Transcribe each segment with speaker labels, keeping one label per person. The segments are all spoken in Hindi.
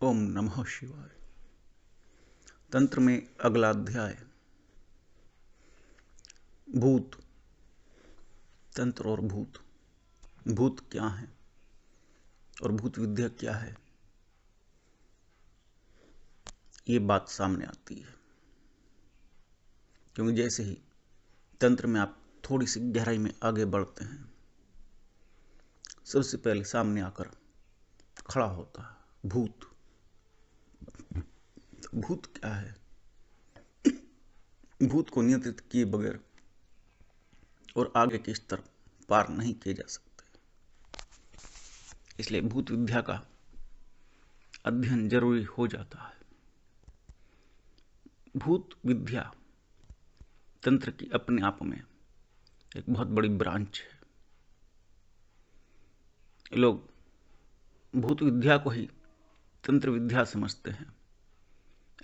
Speaker 1: ओम नमः शिवाय। तंत्र में अगला अध्याय भूत। तंत्र और भूत। भूत क्या है और भूत विद्या क्या है, ये बात सामने आती है। क्योंकि जैसे ही तंत्र में आप थोड़ी सी गहराई में आगे बढ़ते हैं, सबसे पहले सामने आकर खड़ा होता है भूत। भूत क्या है? भूत को नियंत्रित किए बगैर और आगे के स्तर पार नहीं किए जा सकते। इसलिए भूत विद्या का अध्ययन जरूरी हो जाता है। भूत विद्या तंत्र की अपने आप में एक बहुत बड़ी ब्रांच है। लोग भूत विद्या को ही तंत्र विद्या समझते हैं।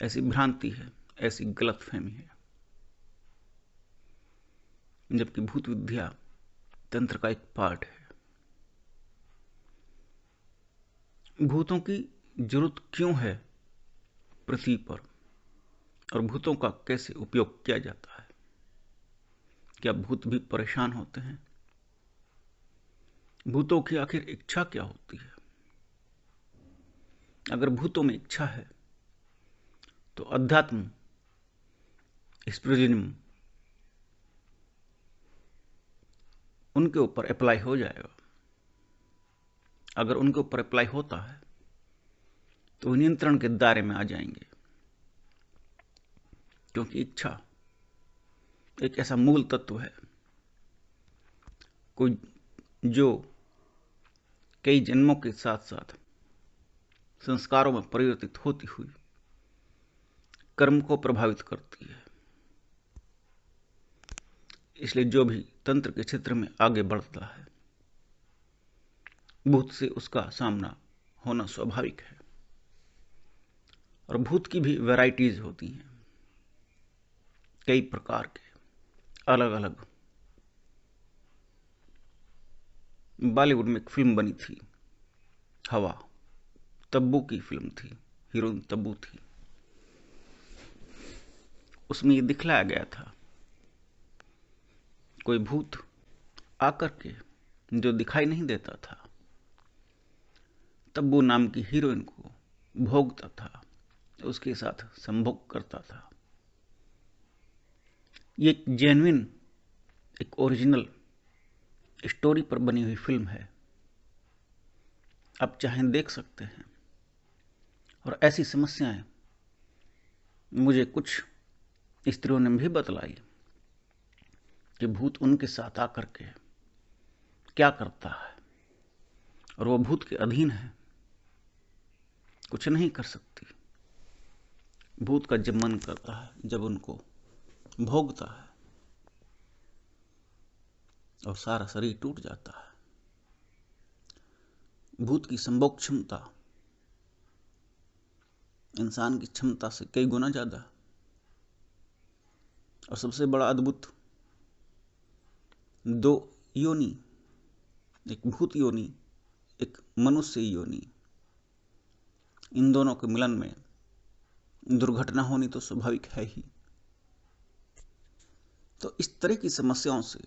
Speaker 1: ऐसी भ्रांति है, ऐसी गलतफहमी है। जबकि भूत विद्या तंत्र का एक पार्ट है। भूतों की जरूरत क्यों है पृथ्वी पर और भूतों का कैसे उपयोग किया जाता है? क्या भूत भी परेशान होते हैं? भूतों की आखिर इच्छा क्या होती है? अगर भूतों में इच्छा है तो अध्यात्म, स्पिरिचुअलिज्म उनके ऊपर अप्लाई हो जाएगा। अगर उनके ऊपर अप्लाई होता है तो नियंत्रण के दायरे में आ जाएंगे। क्योंकि इच्छा एक ऐसा मूल तत्व है कोई जो कई जन्मों के साथ साथ संस्कारों में परिवर्तित होती हुई कर्म को प्रभावित करती है। इसलिए जो भी तंत्र के क्षेत्र में आगे बढ़ता है, भूत से उसका सामना होना स्वाभाविक है। और भूत की भी वैरायटीज होती हैं, कई प्रकार के, अलग अलग। बॉलीवुड में एक फिल्म बनी थी, हवा। तब्बू की फिल्म थी, हीरोइन तब्बू थी। उसमें ये दिखलाया गया था कोई भूत आकर के जो दिखाई नहीं देता था, तब्बू नाम की हीरोइन को भोगता था, उसके साथ संभोग करता था। ये एक जेन्युइन, एक ओरिजिनल स्टोरी पर बनी हुई फिल्म है। आप चाहें देख सकते हैं। और ऐसी समस्याएं मुझे कुछ स्त्रियों ने भी बतलाई कि भूत उनके साथ आकर के क्या करता है और वो भूत के अधीन है, कुछ नहीं कर सकती। भूत का जब मन करता है, जब उनको भोगता है और सारा शरीर टूट जाता है। भूत की संभोग क्षमता इंसान की क्षमता से कई गुना ज्यादा। और सबसे बड़ा अद्भुत, दो योनि, एक भूत योनि, एक मनुष्य योनि, इन दोनों के मिलन में दुर्घटना होनी तो स्वाभाविक है ही। तो इस तरह की समस्याओं से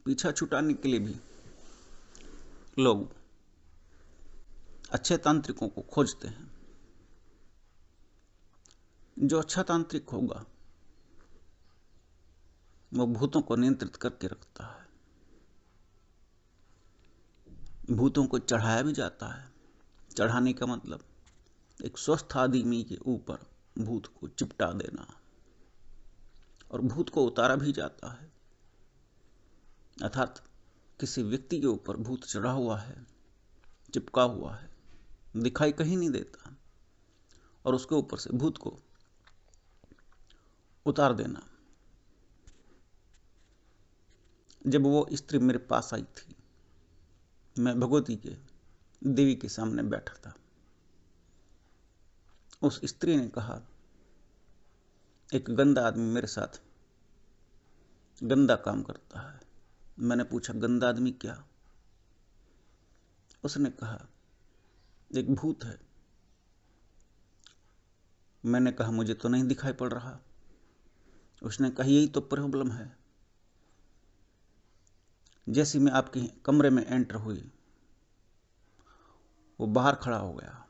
Speaker 1: पीछा छुटाने के लिए भी लोग अच्छे तांत्रिकों को खोजते हैं। जो अच्छा तांत्रिक होगा वो भूतों को नियंत्रित करके रखता है। भूतों को चढ़ाया भी जाता है। चढ़ाने का मतलब एक स्वस्थ आदमी के ऊपर भूत को चिपटा देना। और भूत को उतारा भी जाता है, अर्थात किसी व्यक्ति के ऊपर भूत चढ़ा हुआ है, चिपका हुआ है, दिखाई कहीं नहीं देता, और उसके ऊपर से भूत को उतार देना। जब वो स्त्री मेरे पास आई थी, मैं भगवती के देवी के सामने बैठा था। उस स्त्री ने कहा, एक गंदा आदमी मेरे साथ गंदा काम करता है। मैंने पूछा, गंदा आदमी क्या? उसने कहा, एक भूत है मैंने कहा मुझे तो नहीं दिखाई पड़ रहा। उसने कहा यही तो प्रॉब्लम है। जैसे मैं आपके कमरे में एंटर हुई, वो बाहर खड़ा हो गया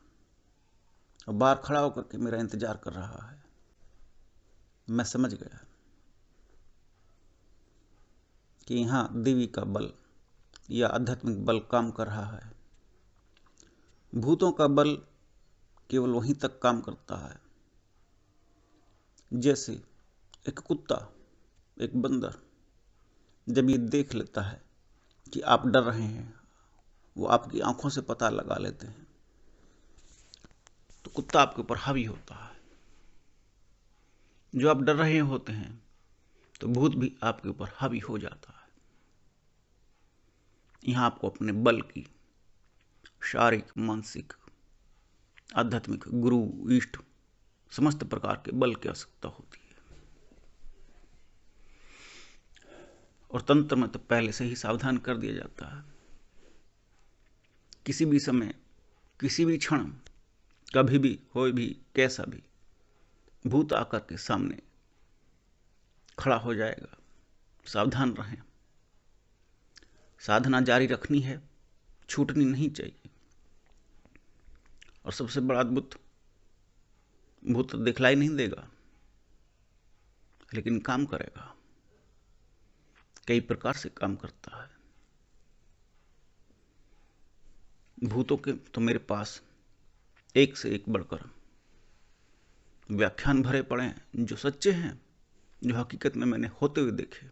Speaker 1: और बाहर खड़ा होकर के मेरा इंतजार कर रहा है। मैं समझ गया कि यहाँ देवी का बल या आध्यात्मिक बल काम कर रहा है। भूतों का बल केवल वहीं तक काम करता है जैसे एक कुत्ता, एक बंदर जब ये देख लेता है कि आप डर रहे हैं, वो आपकी आंखों से पता लगा लेते हैं, तो कुत्ता आपके ऊपर हावी होता है। जो आप डर रहे होते हैं तो भूत भी आपके ऊपर हावी हो जाता है। यहां आपको अपने बल की, शारीरिक, मानसिक, आध्यात्मिक, गुरु, इष्ट, समस्त प्रकार के बल की आवश्यकता होती है। और तंत्र में तो पहले से ही सावधान कर दिया जाता है। किसी भी समय, किसी भी क्षण, कभी भी, कोई भी, कैसा भी भूत आकर के सामने खड़ा हो जाएगा। सावधान रहें। साधना जारी रखनी है, छूटनी नहीं चाहिए। और सबसे बड़ा अद्भुत, भूत दिखलाई नहीं देगा लेकिन काम करेगा। कई प्रकार से काम करता है। भूतों के तो मेरे पास एक से एक बढ़कर व्याख्यान भरे पड़े हैं, जो सच्चे हैं, जो हकीकत में मैंने होते हुए देखे।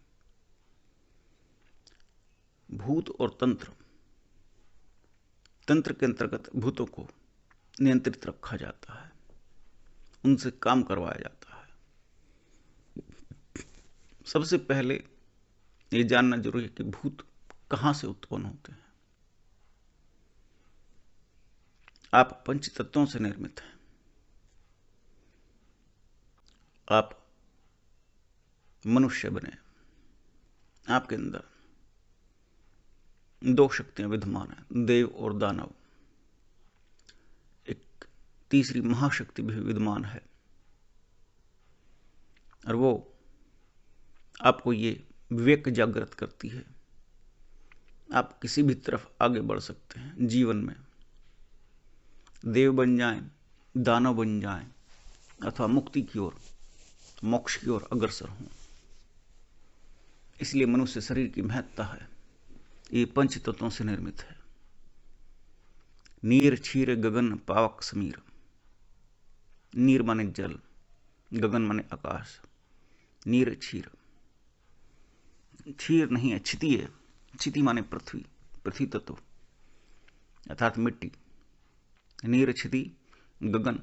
Speaker 1: भूत और तंत्र, तंत्र के अंतर्गत भूतों को नियंत्रित रखा जाता है, उनसे काम करवाया जाता है। सबसे पहले ये जानना जरूरी है कि भूत कहां से उत्पन्न होते हैं। आप पंच तत्वों से निर्मित हैं। आप मनुष्य बने, आपके अंदर दो शक्तियां विद्यमान हैं, देव और दानव। एक तीसरी महाशक्ति भी विद्यमान है, और वो आपको ये विवेक जागृत करती है। आप किसी भी तरफ आगे बढ़ सकते हैं जीवन में। देव बन जाएं, दानव बन जाएं, अथवा मुक्ति की ओर, मोक्ष की ओर अग्रसर हों। इसलिए मनुष्य शरीर की महत्ता है। ये पंच तत्वों से निर्मित है। नीर, क्षीर, गगन, पावक, समीर। नीर माने जल, गगन माने आकाश, नीर क्षीर। क्षीर नहीं है, क्षिति है। क्षिति माने पृथ्वी, पृथ्वी तत्व अर्थात मिट्टी। नीर, क्षिति, गगन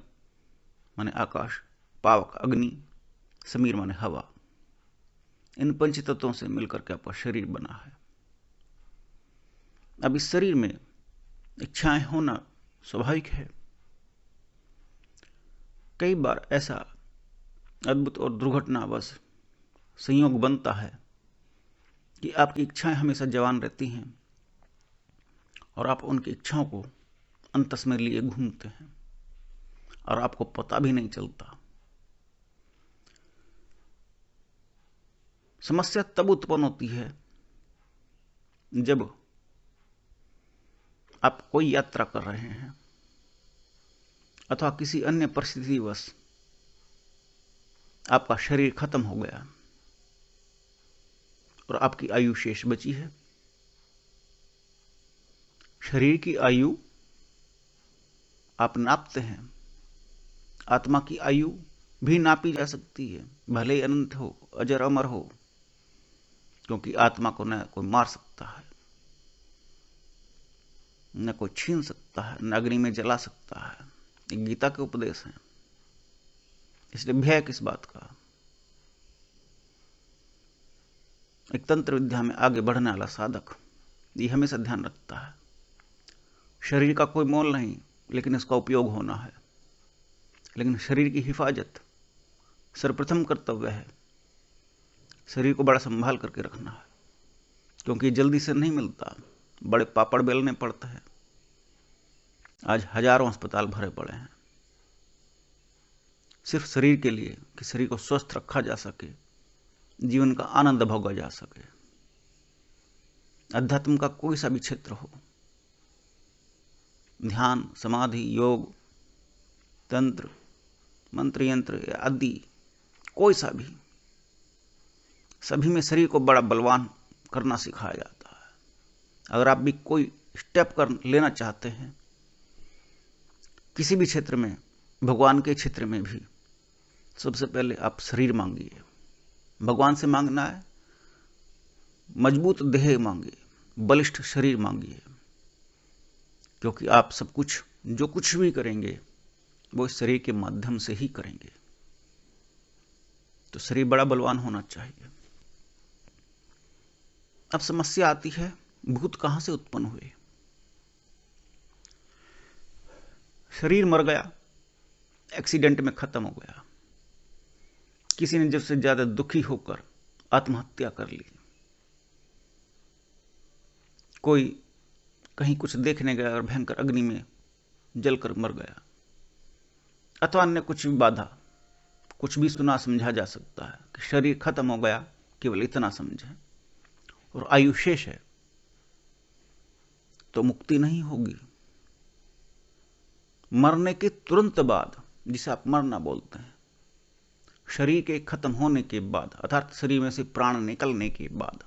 Speaker 1: माने आकाश, पावक अग्नि, समीर माने हवा। इन पंच तत्वों से मिलकर के आपका शरीर बना है। अब इस शरीर में इच्छाएं होना स्वाभाविक है। कई बार ऐसा अद्भुत और दुर्घटनावश संयोग बनता है कि आपकी इच्छाएं हमेशा जवान रहती हैं और आप उनकी इच्छाओं को अंतस में लिए घूमते हैं और आपको पता भी नहीं चलता। समस्या तब उत्पन्न होती है जब आप कोई यात्रा कर रहे हैं अथवा किसी अन्य परिस्थितिवश आपका शरीर खत्म हो गया और आपकी आयु शेष बची है। शरीर की आयु आप नापते हैं, आत्मा की आयु भी नापी जा सकती है, भले ही अनंत हो, अजर अमर हो, क्योंकि आत्मा को न कोई मार सकता है, न कोई छीन सकता है, न अग्नि में जला सकता है। ये गीता के उपदेश हैं। इसलिए भय किस बात का। एक तंत्र विद्या में आगे बढ़ने वाला साधक ये हमेशा ध्यान रखता है, शरीर का कोई मोल नहीं, लेकिन इसका उपयोग होना है। लेकिन शरीर की हिफाजत सर्वप्रथम कर्तव्य है। शरीर को बड़ा संभाल करके रखना है, क्योंकि जल्दी से नहीं मिलता, बड़े पापड़ बेलने पड़ते हैं। आज हजारों अस्पताल भरे पड़े हैं। सिर्फ शरीर के लिए कि शरीर को स्वस्थ रखा जा सके, जीवन का आनंद भोगा जा सके। अध्यात्म का कोई सा भी क्षेत्र हो, ध्यान, समाधि, योग, तंत्र, मंत्र, यंत्र आदि कोई सा भी, सभी में शरीर को बड़ा बलवान करना सिखाया जाता है। अगर आप भी कोई स्टेप कर लेना चाहते हैं किसी भी क्षेत्र में, भगवान के क्षेत्र में भी, सबसे पहले आप शरीर मांगिए। भगवान से मांगना है मजबूत देह मांगिए, बलिष्ठ शरीर मांगिए, क्योंकि आप सब कुछ जो कुछ भी करेंगे वो इस शरीर के माध्यम से ही करेंगे। तो शरीर बड़ा बलवान होना चाहिए। अब समस्या आती है, भूत कहां से उत्पन्न हुए? शरीर मर गया, एक्सीडेंट में खत्म हो गया, किसी ने जब से ज्यादा दुखी होकर आत्महत्या कर ली, कोई कहीं कुछ देखने गया और भयंकर अग्नि में जलकर मर गया, अथवा अन्य कुछ भी बाधा, कुछ भी सुना समझा जा सकता है कि शरीर खत्म हो गया, केवल इतना समझें, और आयु शेष है, तो मुक्ति नहीं होगी। मरने के तुरंत बाद, जिसे आप मरना बोलते हैं, शरीर के खत्म होने के बाद, अर्थात शरीर में से प्राण निकलने के बाद,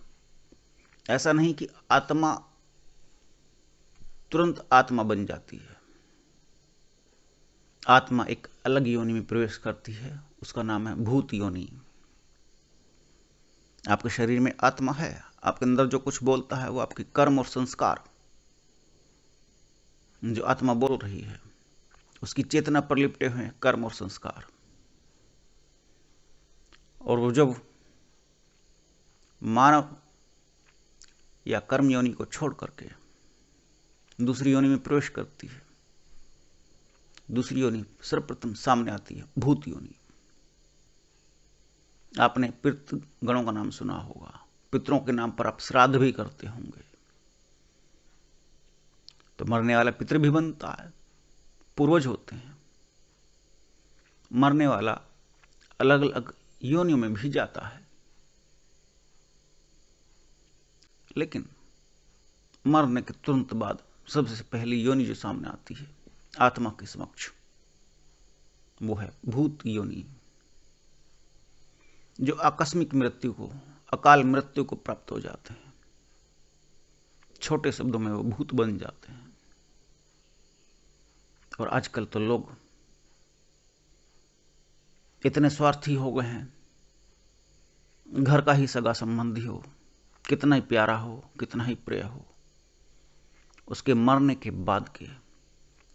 Speaker 1: ऐसा नहीं कि आत्मा तुरंत आत्मा बन जाती है। आत्मा एक अलग योनि में प्रवेश करती है, उसका नाम है भूत योनि। आपके शरीर में आत्मा है, आपके अंदर जो कुछ बोलता है वो आपके कर्म और संस्कार, जो आत्मा बोल रही है उसकी चेतना पर लिपटे हुए हैं कर्म और संस्कार। और वो जब मानव या कर्म योनि को छोड़ करके दूसरी योनि में प्रवेश करती है, दूसरी योनि सर्वप्रथम सामने आती है भूत योनि। आपने पितृगणों का नाम सुना होगा, पितरों के नाम पर आप श्राद्ध भी करते होंगे। तो मरने वाला पितृ भी बनता है, पूर्वज होते हैं। मरने वाला अलग अलग योनियों में भी जाता है, लेकिन मरने के तुरंत बाद सबसे पहली योनि जो सामने आती है आत्मा के समक्ष, वो है भूत योनि, जो आकस्मिक मृत्यु को, अकाल मृत्यु को प्राप्त हो जाते हैं। छोटे शब्दों में वो भूत बन जाते हैं। और आजकल तो लोग इतने स्वार्थी हो गए हैं, घर का ही सगा संबंधी हो, कितना ही प्यारा हो, कितना ही प्रिय हो, उसके मरने के बाद के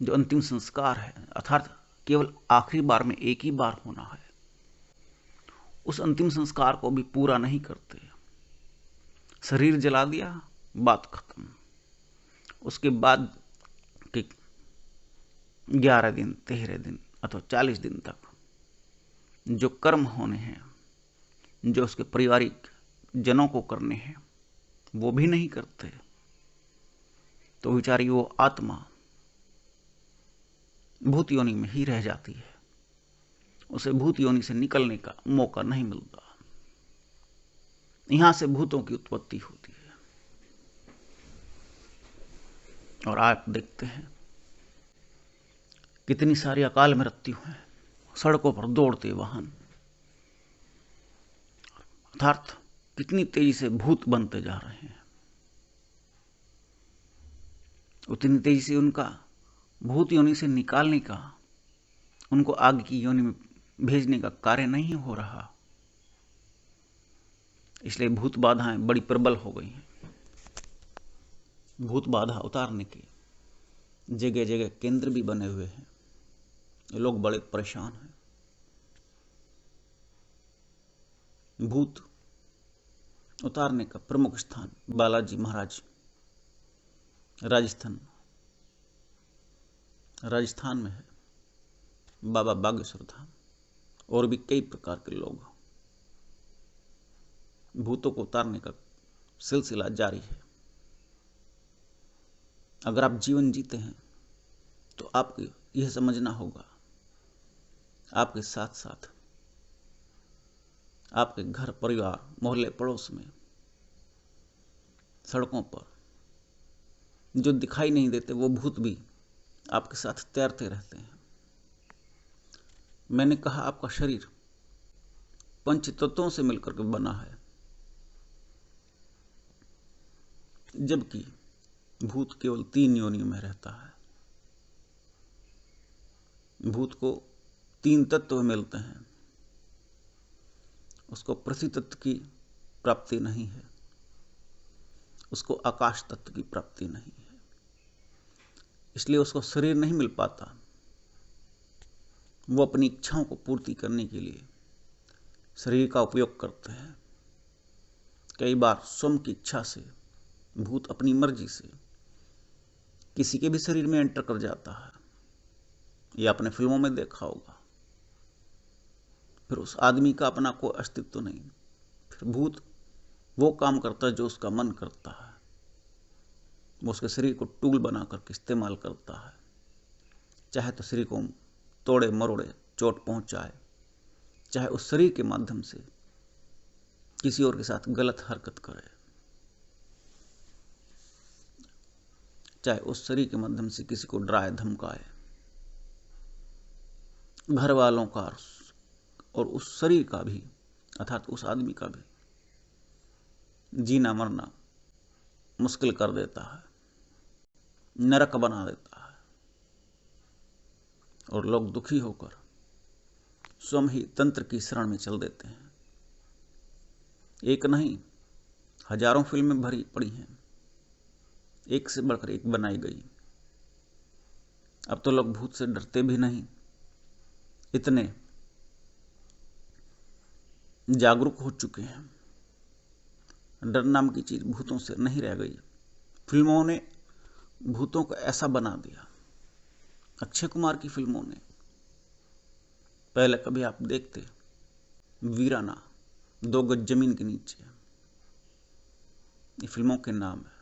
Speaker 1: जो अंतिम संस्कार है, अर्थात केवल आखिरी बार में एक ही बार होना है, उस अंतिम संस्कार को भी पूरा नहीं करते। शरीर जला दिया, बात खत्म। उसके बाद के 11 दिन, 13 दिन अथवा 40 दिन तक जो कर्म होने हैं, जो उसके पारिवारिक जनों को करने हैं, वो भी नहीं करते। तो बेचारी वो आत्मा भूत योनि में ही रह जाती है, उसे भूत योनि से निकलने का मौका नहीं मिलता। यहां से भूतों की उत्पत्ति होती है। और आप देखते हैं कितनी सारी अकाल मृत्यु है, सड़कों पर दौड़ते वाहन, अर्थात कितनी तेजी से भूत बनते जा रहे हैं। उतनी तेजी से उनका भूत योनि से निकालने का, उनको आग की योनि में भेजने का कार्य नहीं हो रहा। इसलिए भूत बाधाएं बड़ी प्रबल हो गई हैं। भूत बाधा उतारने के जगह जगह केंद्र भी बने हुए हैं। लोग बड़े परेशान हैं। भूत उतारने का प्रमुख स्थान बालाजी महाराज राजस्थान में है, बाबा बागेश्वर धाम, और भी कई प्रकार के लोग। भूतों को उतारने का सिलसिला जारी है। अगर आप जीवन जीते हैं तो आपको यह समझना होगा आपके साथ साथ आपके घर, परिवार, मोहल्ले, पड़ोस में, सड़कों पर जो दिखाई नहीं देते वो भूत भी आपके साथ तैरते रहते हैं। मैंने कहा आपका शरीर पंच तत्वों से मिलकर के बना है, जबकि भूत केवल 3 योनियों में रहता है। भूत को 3 तत्व मिलते हैं, उसको पृथ्वी तत्व की प्राप्ति नहीं है, उसको आकाश तत्व की प्राप्ति नहीं है, इसलिए उसको शरीर नहीं मिल पाता। वो अपनी इच्छाओं को पूर्ति करने के लिए शरीर का उपयोग करते हैं। कई बार स्वयं की इच्छा से भूत अपनी मर्जी से किसी के भी शरीर में एंटर कर जाता है। ये आपने फिल्मों में देखा होगा। फिर उस आदमी का अपना कोई अस्तित्व नहीं, फिर भूत वो काम करता है जो उसका मन करता है। वो उसके शरीर को टूल बना करके इस्तेमाल करता है, चाहे तो शरीर को तोड़े मरोड़े, चोट पहुंचाए, चाहे उस शरीर के माध्यम से किसी और के साथ गलत हरकत करे, चाहे उस शरीर के माध्यम से किसी को डराए धमकाए। घर वालों का और उस शरीर का भी, अर्थात उस आदमी का भी जीना मरना मुश्किल कर देता है, नरक बना देता है, और लोग दुखी होकर स्वयं ही तंत्र की शरण में चल देते हैं। एक नहीं, हजारों फिल्में भरी पड़ी हैं, एक से बढ़कर एक बनाई गई। अब तो लोग भूत से डरते भी नहीं, इतने जागरूक हो चुके हैं। डर नाम की चीज भूतों से नहीं रह गई। फिल्मों ने भूतों को ऐसा बना दिया। अक्षय कुमार की फिल्मों ने, पहले कभी आप देखते वीराना, 2 गज जमीन के नीचे, ये फिल्मों के नाम है।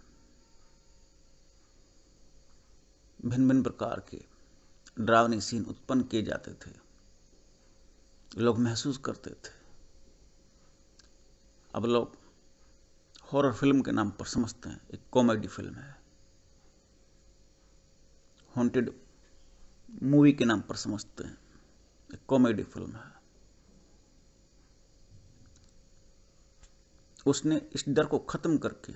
Speaker 1: भिन्न भिन्न प्रकार के डरावने सीन उत्पन्न किए जाते थे, लोग महसूस करते थे। अब लोग हॉरर फिल्म के नाम पर समझते हैं एक कॉमेडी फिल्म है, हॉन्टेड मूवी के नाम पर समझते हैं एक कॉमेडी फिल्म है। उसने इस डर को खत्म करके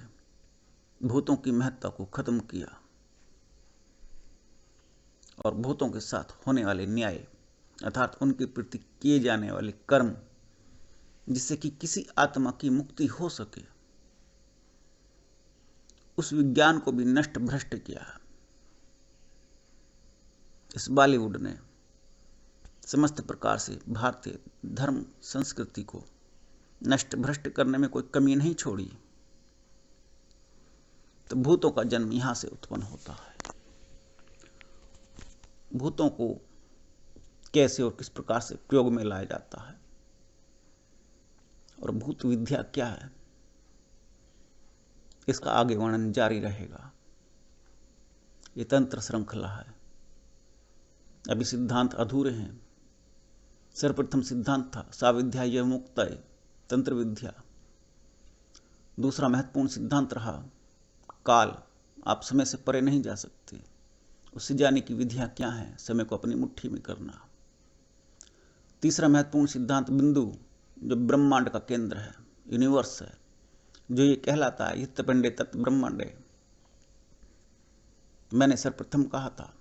Speaker 1: भूतों की महत्ता को खत्म किया, और भूतों के साथ होने वाले न्याय, अर्थात उनके प्रति किए जाने वाले कर्म, जिससे कि किसी आत्मा की मुक्ति हो सके, उस विज्ञान को भी नष्ट भ्रष्ट किया। इस बॉलीवुड ने समस्त प्रकार से भारतीय धर्म संस्कृति को नष्ट भ्रष्ट करने में कोई कमी नहीं छोड़ी। तो भूतों का जन्म यहां से उत्पन्न होता है। भूतों को कैसे और किस प्रकार से प्रयोग में लाया जाता है, और भूत विद्या क्या है, इसका आगे वर्णन जारी रहेगा। ये तंत्र श्रृंखला है, अभी सिद्धांत अधूरे हैं। सर्वप्रथम सिद्धांत था साविद्या यह मुक्त है, तंत्र विद्या। दूसरा महत्वपूर्ण सिद्धांत रहा काल, आप समय से परे नहीं जा सकते, उससे जाने की विधियां क्या है, समय को अपनी मुट्ठी में करना। तीसरा महत्वपूर्ण सिद्धांत बिंदु, जो ब्रह्मांड का केंद्र है, यूनिवर्स है, जो ये कहलाता है यत् पिंडे तत् ब्रह्मांडे। मैंने सर्वप्रथम कहा था,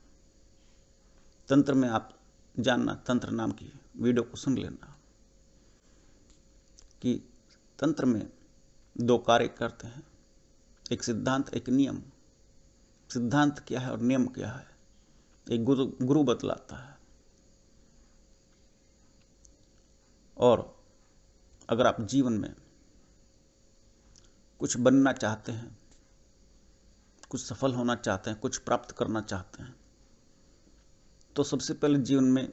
Speaker 1: तंत्र में आप जानना, तंत्र नाम की वीडियो को सुन लेना, कि तंत्र में 2 कार्य करते हैं, एक सिद्धांत एक नियम। सिद्धांत क्या है और नियम क्या है, एक गुरु बतलाता है। और अगर आप जीवन में कुछ बनना चाहते हैं, कुछ सफल होना चाहते हैं, कुछ प्राप्त करना चाहते हैं, तो सबसे पहले जीवन में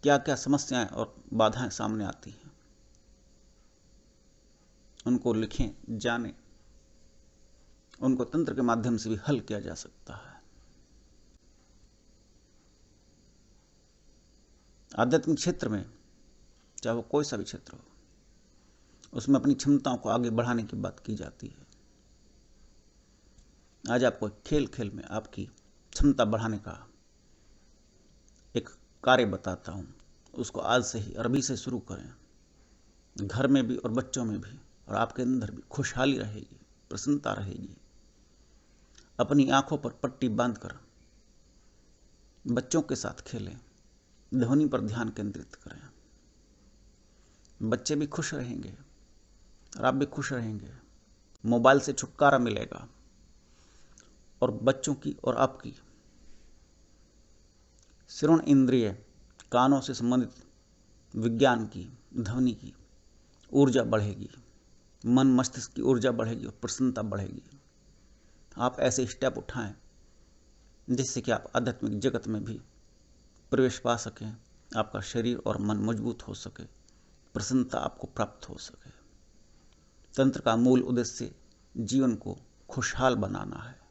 Speaker 1: क्या क्या समस्याएं और बाधाएं सामने आती हैं, उनको लिखें, जानें, उनको तंत्र के माध्यम से भी हल किया जा सकता है। आध्यात्मिक क्षेत्र में, चाहे वो कोई सा भी क्षेत्र हो, उसमें अपनी क्षमताओं को आगे बढ़ाने की बात की जाती है। आज आपको खेल खेल में आपकी क्षमता बढ़ाने का एक कार्य बताता हूँ। उसको आज से ही, अभी से शुरू करें। घर में भी और बच्चों में भी, और आपके अंदर भी खुशहाली रहेगी, प्रसन्नता रहेगी। अपनी आंखों पर पट्टी बांधकर बच्चों के साथ खेलें, ध्वनि पर ध्यान केंद्रित करें। बच्चे भी खुश रहेंगे और आप भी खुश रहेंगे। मोबाइल से छुटकारा मिलेगा और बच्चों की और आपकी श्रवण इंद्रिय, कानों से संबंधित विज्ञान की, ध्वनि की ऊर्जा बढ़ेगी, मन मस्तिष्क की ऊर्जा बढ़ेगी और प्रसन्नता बढ़ेगी। आप ऐसे स्टेप उठाएं जिससे कि आप आध्यात्मिक जगत में भी प्रवेश पा सकें, आपका शरीर और मन मजबूत हो सके, प्रसन्नता आपको प्राप्त हो सके। तंत्र का मूल उद्देश्य जीवन को खुशहाल बनाना है।